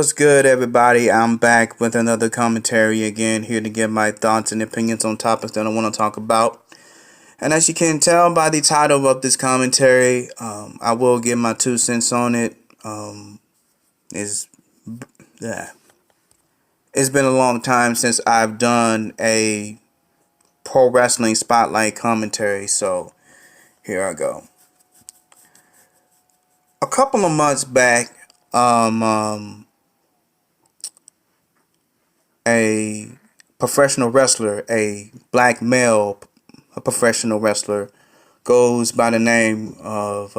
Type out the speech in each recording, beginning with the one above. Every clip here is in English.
What's good, everybody? I'm back with another commentary again, here to give my thoughts and opinions on topics that I want to talk about. And as you can tell by the title of this commentary, I will give my 2 cents on it. It's, yeah. It's been a long time since I've done a pro wrestling spotlight commentary, so here I go. A couple of months back, a professional wrestler, a black male, a professional wrestler, goes by the name of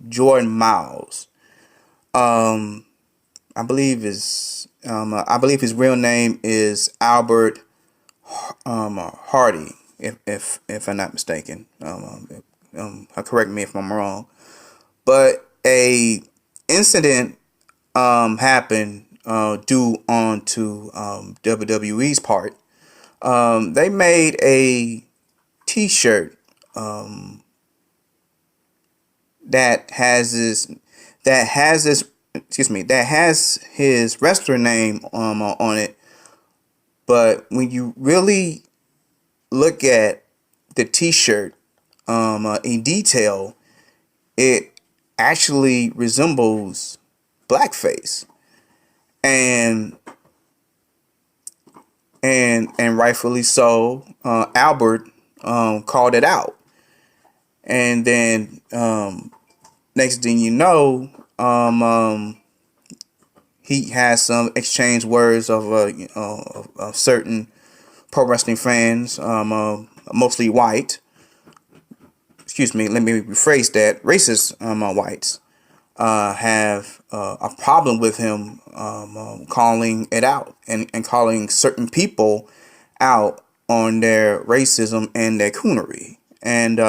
Jordan Miles. I believe his real name is Albert Hardie, if I'm not mistaken. Correct me if I'm wrong. But a incident happened due on to WWE's part. They made a T-shirt that has his wrestler name on it. But when you really look at the T-shirt in detail, it actually resembles blackface, and rightfully so. Albert called it out, and then next thing you know, he has some exchange words of certain pro wrestling fans, mostly white. Excuse me, let me rephrase that. Racist whites have a problem with him calling it out and calling certain people out on their racism and their coonery. And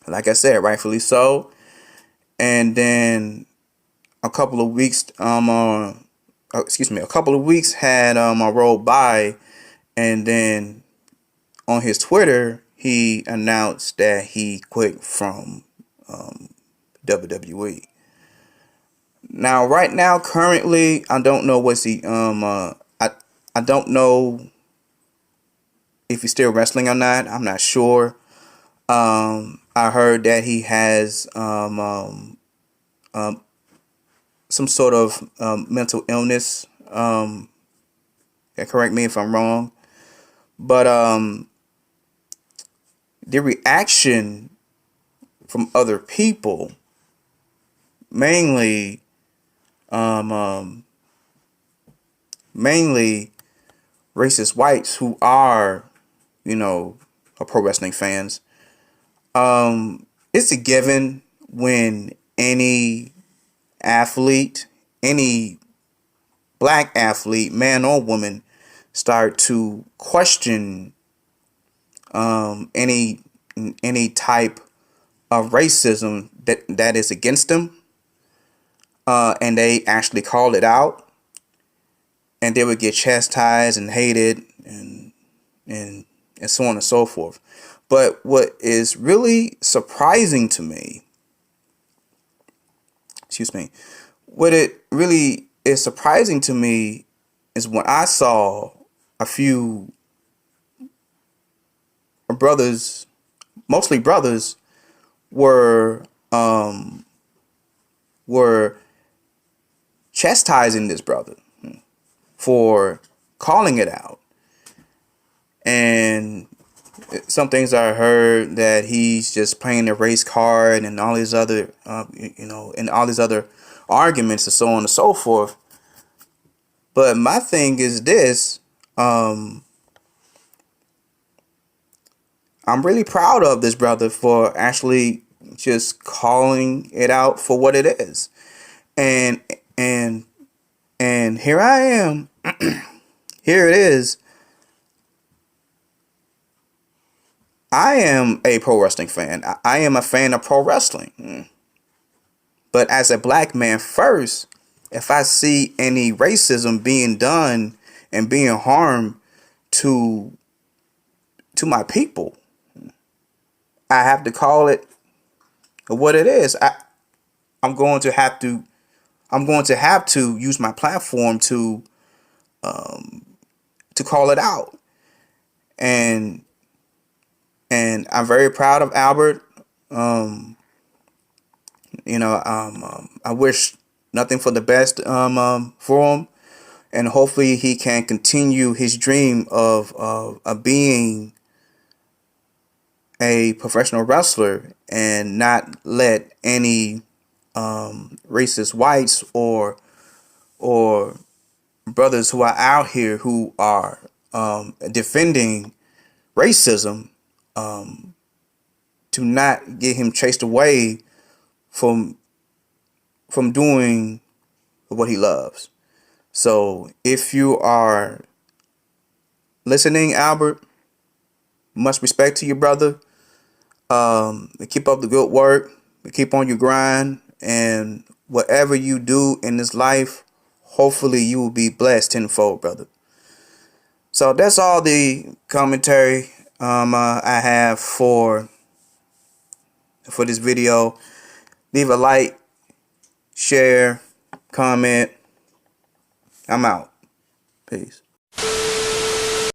like I said, rightfully so. And then a couple of weeks had rolled by, and then on his Twitter he announced that he quit from WWE. Now, right now, currently, I don't know what's he. I don't know if he's still wrestling or not. I'm not sure. I heard that he has some sort of mental illness. Correct me if I'm wrong, but the reaction from other people, mainly racist whites who are, pro wrestling fans. It's a given when any athlete, any black athlete, man or woman, start to question any type of racism that is against them, and they actually call it out, and they would get chastised and hated and so on and so forth. But what is really surprising to me, what it really is surprising to me is when I saw a few brothers, mostly brothers, were chastising this brother for calling it out. And some things I heard that he's just playing the race card and all these other, and all these other arguments and so on and so forth. But my thing is this: I'm really proud of this brother for actually just calling it out for what it is, and here I am. Here it is. I am a pro wrestling fan. I am a fan of pro wrestling. But as a black man first, if I see any racism being done and being harmed to my people, I have to call it what it is. I'm going to have to I'm going to have to use my platform to call it out. And I'm very proud of Albert. I wish nothing for the best for him, and hopefully he can continue his dream of being a professional wrestler and not let any racist whites or brothers who are out here who are defending racism to not get him chased away from doing what he loves. So if you are listening, Albert, much respect to you, brother. Keep up the good work. Keep on your grind. And whatever you do in this life, hopefully you will be blessed tenfold, brother. So that's all the commentary I have for this video. Leave a like, share, comment. I'm out. Peace.